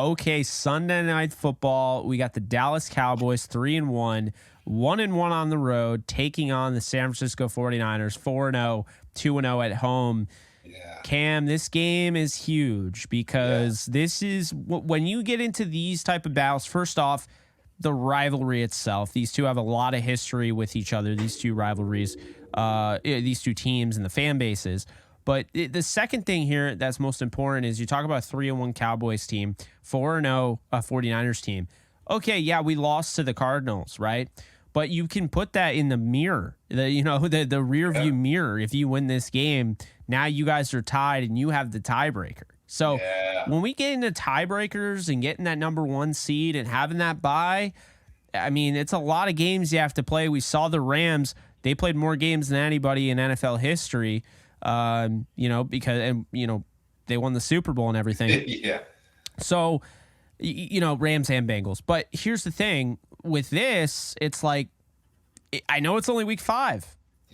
Okay, Sunday Night Football. We got the Dallas Cowboys 3-1, 1-1 on the road, taking on the San Francisco 49ers 4-0, 2-0 at home. Yeah. Cam, this game is huge because this is when you get into these type of battles. First off, the rivalry itself. These two have a lot of history with each other. These two rivalries, these two teams and the fan bases. But the second thing here that's most important is you talk about a 3-1 Cowboys team, 4-0 49ers team. Okay, yeah, we lost to the Cardinals, right? But you can put that in the mirror, the rear view mirror. If you win this game, now you guys are tied and you have the tiebreaker. So when we get into tiebreakers and getting that number 1 seed and having that bye, I mean, it's a lot of games you have to play. We saw the Rams; they played more games than anybody in NFL history. Because they won the Super Bowl and everything. Yeah. So, Rams and Bengals. But here's the thing with this, it's like, I know it's only week 5,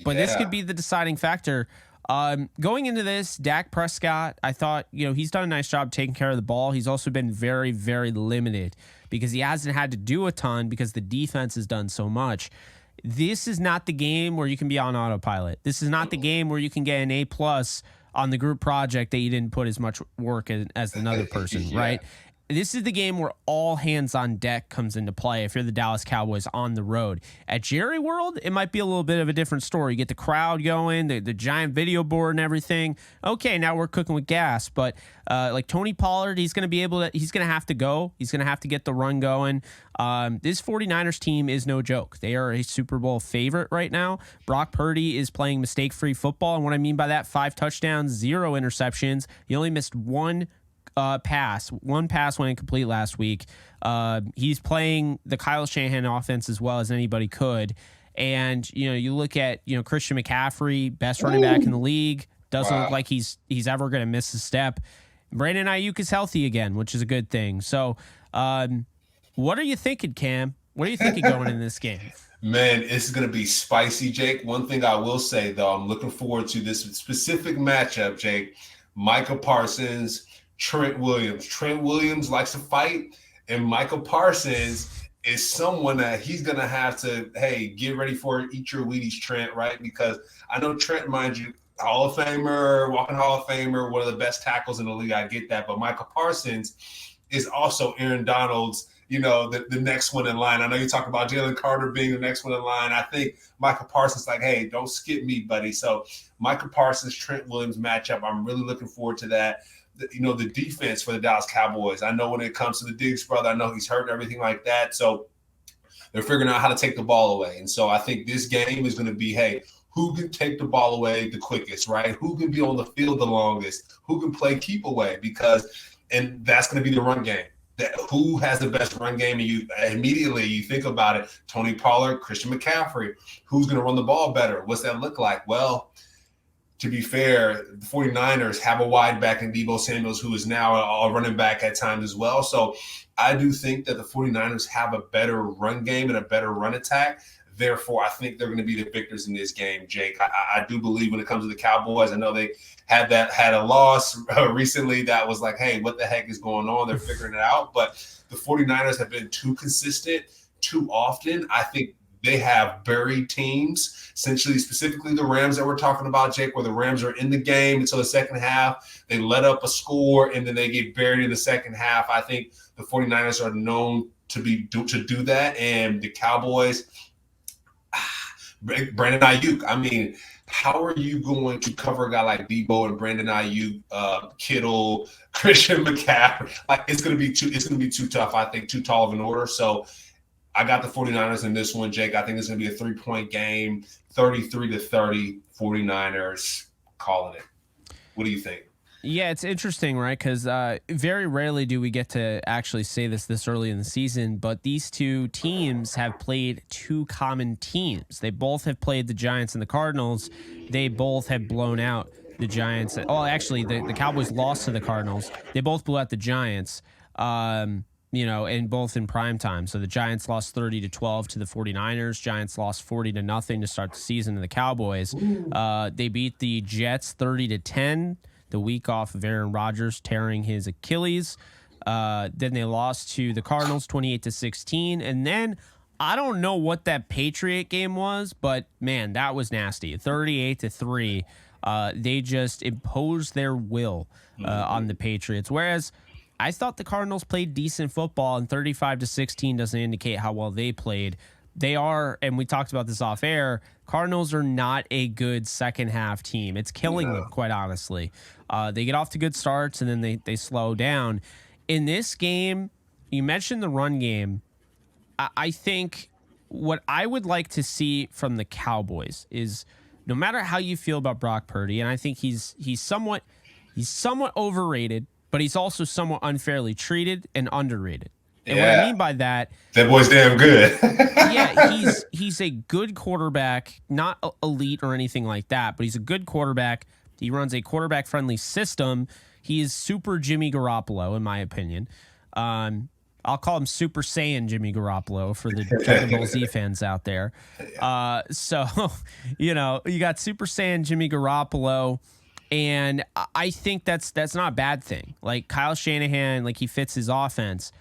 but this could be the deciding factor. Going into this, Dak Prescott, I thought, he's done a nice job taking care of the ball. He's also been very, very limited because he hasn't had to do a ton because the defense has done so much. This is not the game where you can be on autopilot. This is not the game where you can get an A+ on the group project that you didn't put as much work in as another person, right? This is the game where all hands on deck comes into play if you're the Dallas Cowboys on the road. At Jerry World, it might be a little bit of a different story. You get the crowd going, the giant video board and everything. Okay, now we're cooking with gas. But like Tony Pollard, he's going to have to go. He's going to have to get the run going. This 49ers team is no joke. They are a Super Bowl favorite right now. Brock Purdy is playing mistake-free football. And what I mean by that, 5 touchdowns, 0 interceptions. He only missed one pass went incomplete last week. He's playing the Kyle Shanahan offense as well as anybody could. And, you look at, Christian McCaffrey, best running back in the league, doesn't look like he's ever going to miss a step. Brandon Ayuk is healthy again, which is a good thing. So, what are you thinking, Cam? What are you thinking going in this game? Man, it's going to be spicy, Jake. One thing I will say, though, I'm looking forward to this specific matchup, Jake. Micah Parsons, Trent Williams. Trent Williams likes to fight, and Michael Parsons is someone that he's going to have to, hey, get ready for eat your Wheaties, Trent, right? Because I know Trent, mind you, Hall of Famer, walking Hall of Famer, one of the best tackles in the league. I get that. But Michael Parsons is also Aaron Donald's, the next one in line. I know you talk about Jalen Carter being the next one in line. I think Michael Parsons like, hey, don't skip me, buddy. So Michael Parsons, Trent Williams matchup, I'm really looking forward to that. The defense for the Dallas Cowboys. I know when it comes to the Diggs brother, I know he's hurt and everything like that. So they're figuring out how to take the ball away. And so I think this game is going to be, hey, who can take the ball away the quickest, right? Who can be on the field the longest? Who can play keep away? And that's going to be the run game. Who has the best run game? And you immediately think about it, Tony Pollard, Christian McCaffrey. Who's going to run the ball better? What's that look like? Well, to be fair, the 49ers have a wide back in Deebo Samuels, who is now a running back at times as well. So I do think that the 49ers have a better run game and a better run attack. Therefore, I think they're going to be the victors in this game, Jake. I do believe when it comes to the Cowboys, I know they had a loss recently that was like, hey, what the heck is going on? They're figuring it out. But the 49ers have been too consistent too often. I think they have buried teams, essentially, specifically the Rams that we're talking about, Jake, where the Rams are in the game until the second half. They let up a score, and then they get buried in the second half. I think the 49ers are known to do that. And the Cowboys, Brandon Ayuk, I mean, how are you going to cover a guy like Deebo and Brandon Ayuk, Kittle, Christian McCaffrey? Like, it's going to be too tough, I think, too tall of an order. So I got the 49ers in this one, Jake. I think it's going to be a 3-point game, 33-30, 49ers calling it. What do you think? Yeah, it's interesting, right? Because very rarely do we get to actually say this early in the season, but these two teams have played two common teams. They both have played the Giants and the Cardinals. They both have blown out the Giants. Oh, actually, the Cowboys lost to the Cardinals. They both blew out the Giants. And both in prime time. So the Giants lost 30-12 to the 49ers. Giants lost 40-0 to start the season to the Cowboys. They beat the Jets 30-10, the week off of Aaron Rodgers tearing his Achilles. Then they lost to the Cardinals 28-16. And then I don't know what that Patriot game was, but man, that was nasty. 38-3. They just imposed their will on the Patriots. Whereas I thought the Cardinals played decent football, and 35-16 doesn't indicate how well they played. They are, and we talked about this off air, Cardinals are not a good second half team. It's killing them, quite honestly. They get off to good starts, and then they slow down. In this game, you mentioned the run game. I think what I would like to see from the Cowboys is, no matter how you feel about Brock Purdy, and I think he's somewhat overrated, but he's also somewhat unfairly treated and underrated. And what I mean by that boy's damn good. Yeah, he's a good quarterback, not elite or anything like that, but he's a good quarterback. He runs a quarterback-friendly system. He is super Jimmy Garoppolo, in my opinion. I'll call him Super Saiyan Jimmy Garoppolo for the Dragon Ball Z fans out there. So, you got Super Saiyan Jimmy Garoppolo, and I think that's not a bad thing. Like Kyle Shanahan, like he fits his offense.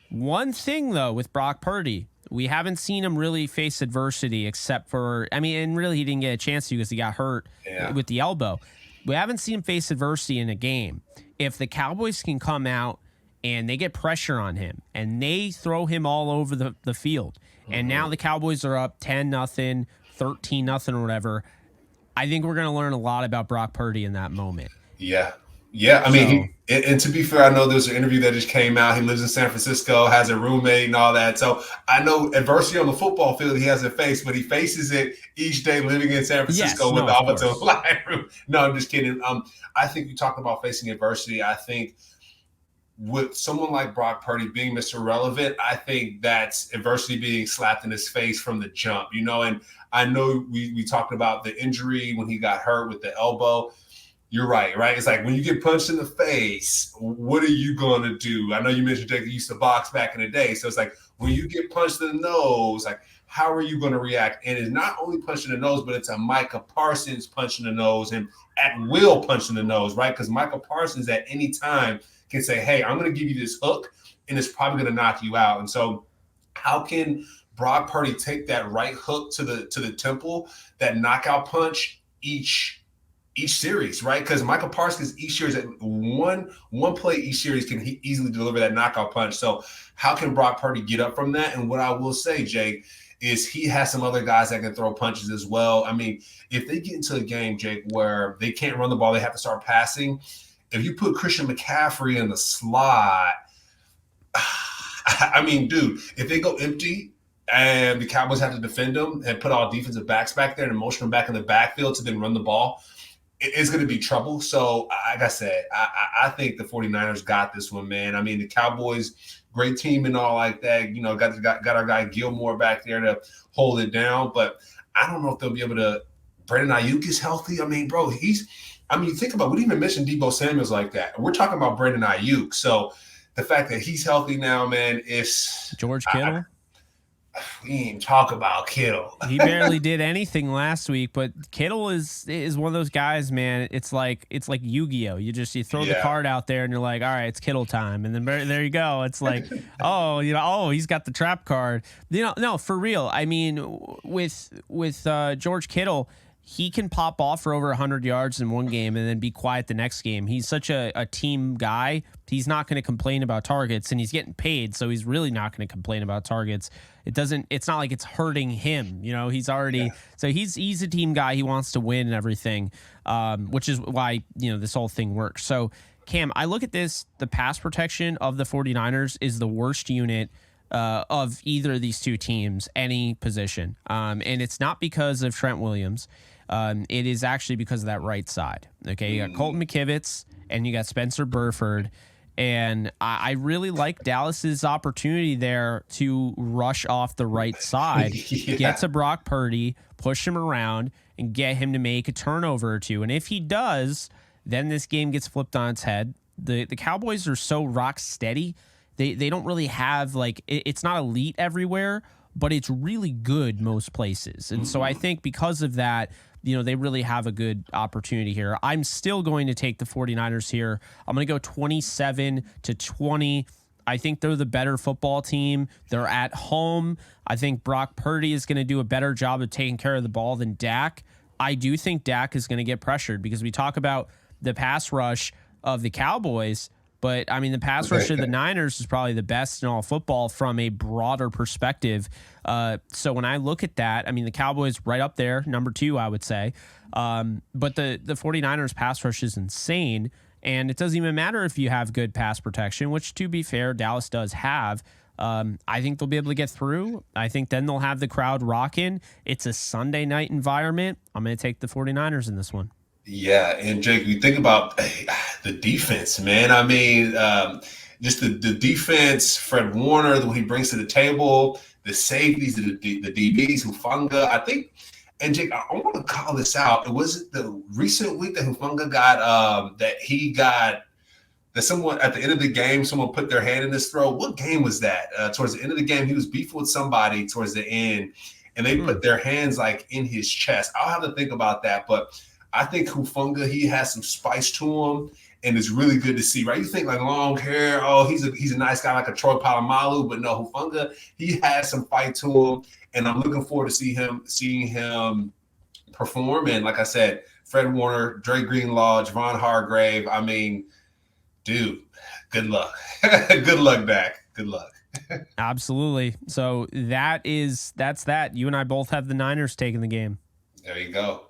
One thing, though, with Brock Purdy, we haven't seen him really face adversity except for, and really he didn't get a chance to because he got hurt with the elbow. We haven't seen him face adversity in a game. If the Cowboys can come out and they get pressure on him and they throw him all over the field, and now the Cowboys are up 10-0, 13-0 or whatever, I think we're going to learn a lot about Brock Purdy in that moment. Yeah. And to be fair, I know there's an interview that just came out. He lives in San Francisco, has a roommate and all that. So I know adversity on the football field he hasn't faced, but he faces it each day living in San Francisco with the offensive line room. No, I'm just kidding. I think you talk about facing adversity. I think with someone like Brock Purdy being Mr. Relevant, I think that's adversity being slapped in his face from the jump, and I know we talked about the injury when he got hurt with the elbow. You're right? It's like when you get punched in the face, what are you going to do? I know you mentioned Jake used to box back in the day. So it's like when you get punched in the nose, like how are you going to react? And it's not only punch in the nose, but it's a Micah Parsons punch in the nose and at will punch in the nose, right? Because Micah Parsons at any time can say, hey, I'm going to give you this hook, and it's probably going to knock you out. And so how can Brock Purdy take that right hook to the temple, that knockout punch each series, right? Because Michael Parsons each series, one play each series can easily deliver that knockout punch. So how can Brock Purdy get up from that? And what I will say, Jake, is he has some other guys that can throw punches as well. If they get into a game, Jake, where they can't run the ball, they have to start passing. If you put Christian McCaffrey in the slot, dude, if they go empty and the Cowboys have to defend them and put all defensive backs back there and motion them back in the backfield to then run the ball, it's going to be trouble. So, like I said, I think the 49ers got this one, man. The Cowboys, great team and all like that. Got our guy Gilmore back there to hold it down. But I don't know if they'll be able to – Brandon Ayuk is healthy. Bro, you think about it. We didn't even mention Deebo Samuels like that. We're talking about Brandon Ayuk. So, the fact that he's healthy now, man, is – George Kittle? We didn't even talk about Kittle. He barely did anything last week, but Kittle is one of those guys, man. It's like Yu-Gi-Oh. You throw the card out there and you're like, all right, it's Kittle time, and then there you go. It's like, he's got the trap card. No, for real. With George Kittle, he can pop off for over 100 yards in one game and then be quiet the next game. He's such a team guy. He's not going to complain about targets, and he's getting paid, so he's really not going to complain about targets. It's not like it's hurting him. He's already so he's a team guy. He wants to win and everything, which is why this whole thing works. So Cam, I look at this, the pass protection of the 49ers is the worst unit of either of these two teams, any position. And it's not because of Trent Williams. It is actually because of that right side. Okay, you got Colton McKivitz and you got Spencer Burford. And I really like Dallas's opportunity there to rush off the right side, get to Brock Purdy, push him around, and get him to make a turnover or two. And if he does, then this game gets flipped on its head. The Cowboys are so rock steady. They don't really have, it's not elite everywhere, but it's really good most places. And so I think because of that, they really have a good opportunity here. I'm still going to take the 49ers here. I'm going to go 27-20. I think they're the better football team. They're at home. I think Brock Purdy is going to do a better job of taking care of the ball than Dak. I do think Dak is going to get pressured because we talk about the pass rush of the Cowboys, but I mean, the pass rush of the Niners is probably the best in all football from a broader perspective. So when I look at that, I mean, the Cowboys right up there, number 2, I would say. But the 49ers pass rush is insane. And it doesn't even matter if you have good pass protection, which, to be fair, Dallas does have. I think they'll be able to get through. I think then they'll have the crowd rocking. It's a Sunday night environment. I'm going to take the 49ers in this one. Yeah, and Jake, you think about the defense, man. I mean, just the defense, Fred Warner, what he brings to the table, the safeties, the DBs, Hufanga. I think, and Jake, I want to call this out. It was the recent week that Hufanga got that someone at the end of the game, someone put their hand in his throat. What game was that? Towards the end of the game, he was beefing with somebody towards the end, and they put their hands like in his chest. I'll have to think about that, but I think Hufanga, he has some spice to him, and it's really good to see, right? You think like long hair, he's a nice guy like a Troy Polamalu, but no, Hufanga, he has some fight to him, and I'm looking forward to seeing him perform. And like I said, Fred Warner, Dre Greenlaw, Javon Hargrave. I mean, dude, good luck. Good luck, Dak. Good luck. Absolutely. So that's that. You and I both have the Niners taking the game. There you go.